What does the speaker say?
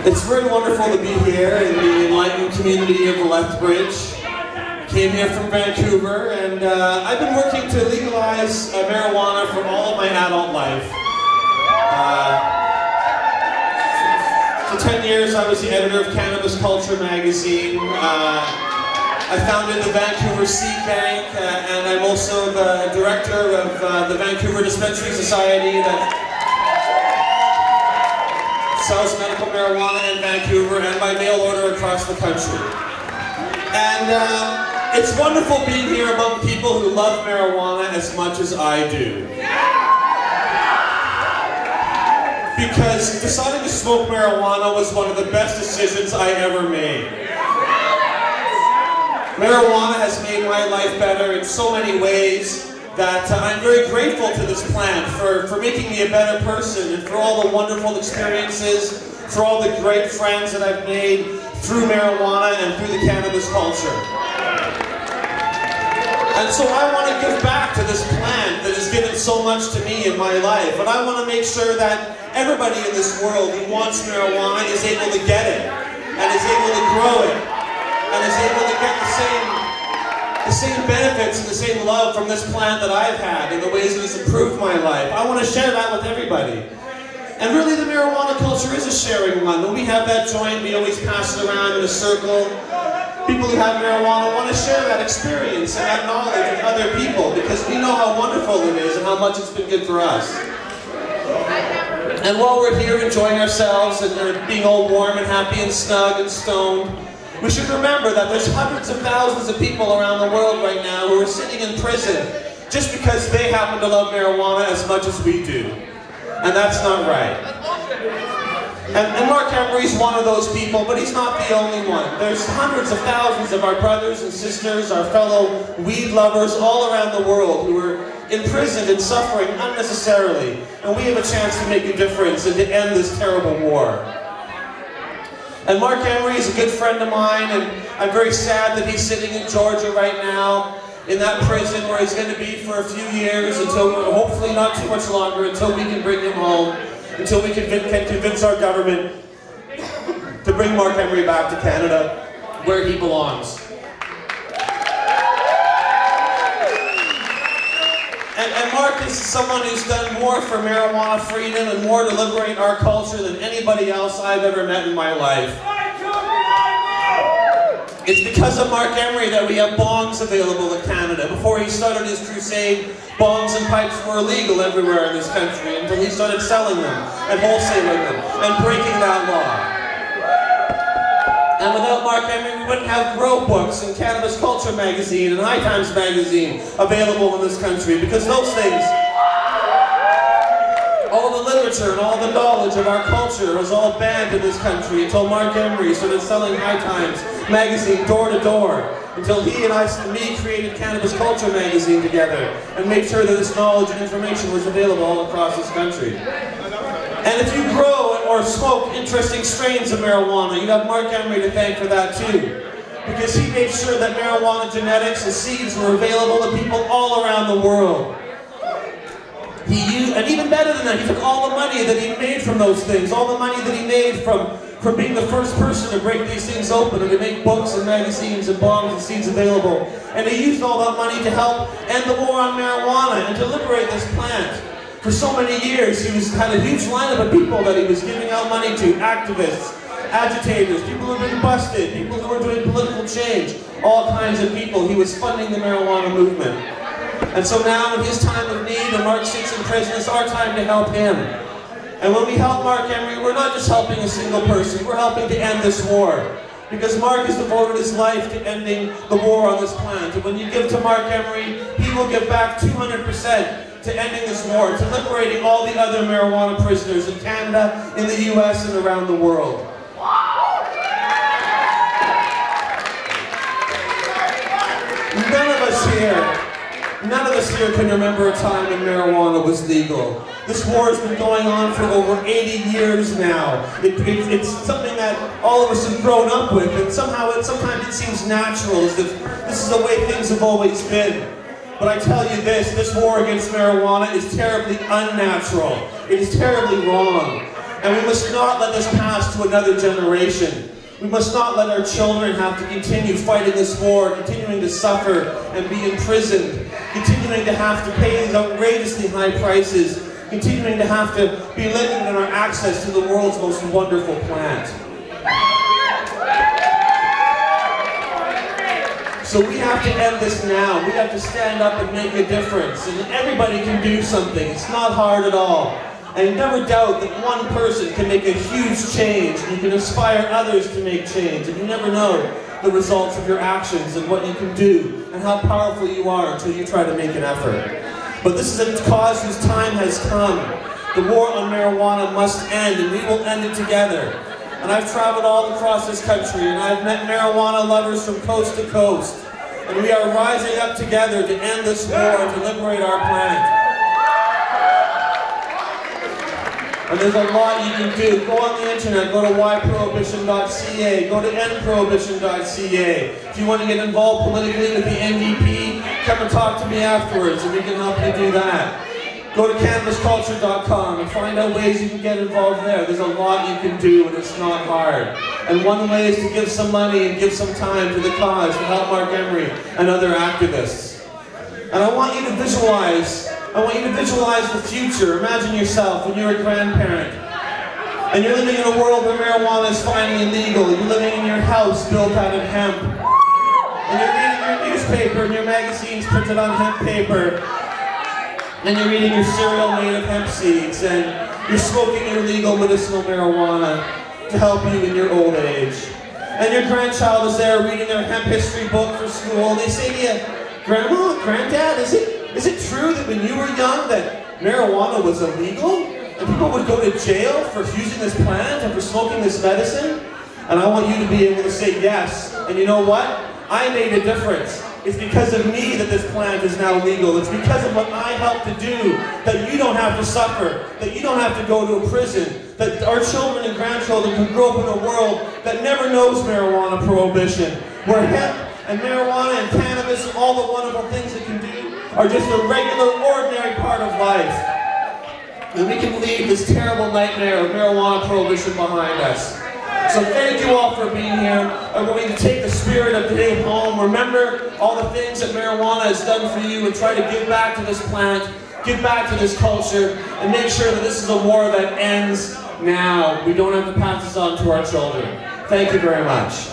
It's very wonderful to be here in the enlightened community of Lethbridge. Came here from Vancouver, and I've been working to legalize marijuana for all of my adult life. For 10 years I was the editor of Cannabis Culture magazine. I founded the Vancouver Seed Bank, and I'm also the director of the Vancouver Dispensary Society that sells medical marijuana in Vancouver and by mail order across the country. And it's wonderful being here among people who love marijuana as much as I do. Because deciding to smoke marijuana was one of the best decisions I ever made. Marijuana has made my life better in so many ways that I'm very grateful to this plant for making me a better person and for all the wonderful experiences, for all the great friends that I've made through marijuana and through the cannabis culture. And so I want to give back to this plant that has given so much to me in my life. And I want to make sure that everybody in this world who wants marijuana is able to get it, and is able to grow it, and is able to get the same benefits and the same love from this plant that I've had in the ways it has improved my life. I want to share that with everybody. And really the marijuana culture is a sharing one. When we have that joint, we always pass it around in a circle. People who have marijuana want to share that experience and that knowledge with other people because we know how wonderful it is and how much it's been good for us. And while we're here enjoying ourselves and being all warm and happy and snug and stoned, we should remember that there's hundreds of thousands of people around the world right now who are sitting in prison just because they happen to love marijuana as much as we do. And that's not right. And Mark Emery's one of those people, but he's not the only one. There's hundreds of thousands of our brothers and sisters, our fellow weed lovers all around the world who are imprisoned and suffering unnecessarily. And we have a chance to make a difference and to end this terrible war. And Mark Emery is a good friend of mine, and I'm very sad that he's sitting in Georgia right now, in that prison where he's going to be for a few years, until, hopefully not too much longer, until we can bring him home, until we can convince our government to bring Mark Emery back to Canada, where he belongs. And Mark is someone who's done more for marijuana freedom and more to liberate our culture than anybody else I've ever met in my life. It's because of Mark Emery that we have bongs available in Canada. Before he started his crusade, bongs and pipes were illegal everywhere in this country until he started selling them and wholesaling them and breaking that law. And without Mark Emery, we wouldn't have Grow Books and Cannabis Culture magazine and High Times magazine available in this country, because those things, all the literature and all the knowledge of our culture was all banned in this country until Mark Emery started selling High Times magazine door to door, until he and me created Cannabis Culture magazine together and made sure that this knowledge and information was available all across this country. And if you grow or smoke interesting strains of marijuana, you have Mark Emery to thank for that too. Because he made sure that marijuana genetics and seeds were available to people all around the world. And even better than that, he took all the money that he made from those things, all the money that he made from being the first person to break these things open and to make books and magazines and bongs and seeds available. And he used all that money to help end the war on marijuana and to liberate this plant. For so many years, he had a huge lineup of people that he was giving out money to, activists, agitators, people who had been busted, people who were doing political change, all kinds of people. He was funding the marijuana movement. And so now, in his time of need, and Mark sits in prison, it's our time to help him. And when we help Mark Emery, we're not just helping a single person, we're helping to end this war. Because Mark has devoted his life to ending the war on this plant. And when you give to Mark Emery, he will give back 200% to ending this war, to liberating all the other marijuana prisoners in Canada, in the US, and around the world. None of us here can remember a time when marijuana was legal. This war has been going on for over 80 years now. It's something that all of us have grown up with, and sometimes it seems natural, as if this is the way things have always been. But I tell you this war against marijuana is terribly unnatural. It is terribly wrong. And we must not let this pass to another generation. We must not let our children have to continue fighting this war, continuing to suffer and be imprisoned, continuing to have to pay these outrageously high prices, continuing to have to be limited in our access to the world's most wonderful plant. So we have to end this now. We have to stand up and make a difference. And everybody can do something. It's not hard at all. And never doubt that one person can make a huge change, and you can inspire others to make change. And you never know the results of your actions and what you can do and how powerful you are until you try to make an effort. But this is a cause whose time has come. The war on marijuana must end, and we will end it together. And I've traveled all across this country, and I've met marijuana lovers from coast to coast. And we are rising up together to end this war and to liberate our planet. And there's a lot you can do. Go on the internet, go to whyprohibition.ca, go to endprohibition.ca. If you want to get involved politically with the NDP, come and talk to me afterwards and we can help you do that. Go to canvasculture.com and find out ways you can get involved there. There's a lot you can do and it's not hard. And one way is to give some money and give some time to the cause to help Mark Emery and other activists. And I want you to visualize the future. Imagine yourself when you're a grandparent and you're living in a world where marijuana is finally legal. You're living in your house built out of hemp. And you're reading your newspaper and your magazines printed on hemp paper. And you're eating your cereal made of hemp seeds. And you're smoking your legal medicinal marijuana to help you in your old age. And your grandchild is there reading their hemp history book for school. And they say to you, Grandma, Granddad, is it true that when you were young that marijuana was illegal? And people would go to jail for using this plant and for smoking this medicine? And I want you to be able to say yes. And you know what? I made a difference. It's because of me that this plant is now legal. It's because of what I helped to do that you don't have to suffer, that you don't have to go to a prison, that our children and grandchildren can grow up in a world that never knows marijuana prohibition, where hemp and marijuana and cannabis and all the wonderful things it can do are just a regular, ordinary part of life. And we can leave this terrible nightmare of marijuana prohibition behind us. So thank you all for being here. I'm going to take the spirit of today home. Remember all the things that marijuana has done for you and try to give back to this plant, give back to this culture, and make sure that this is a war that ends now. We don't have to pass this on to our children. Thank you very much.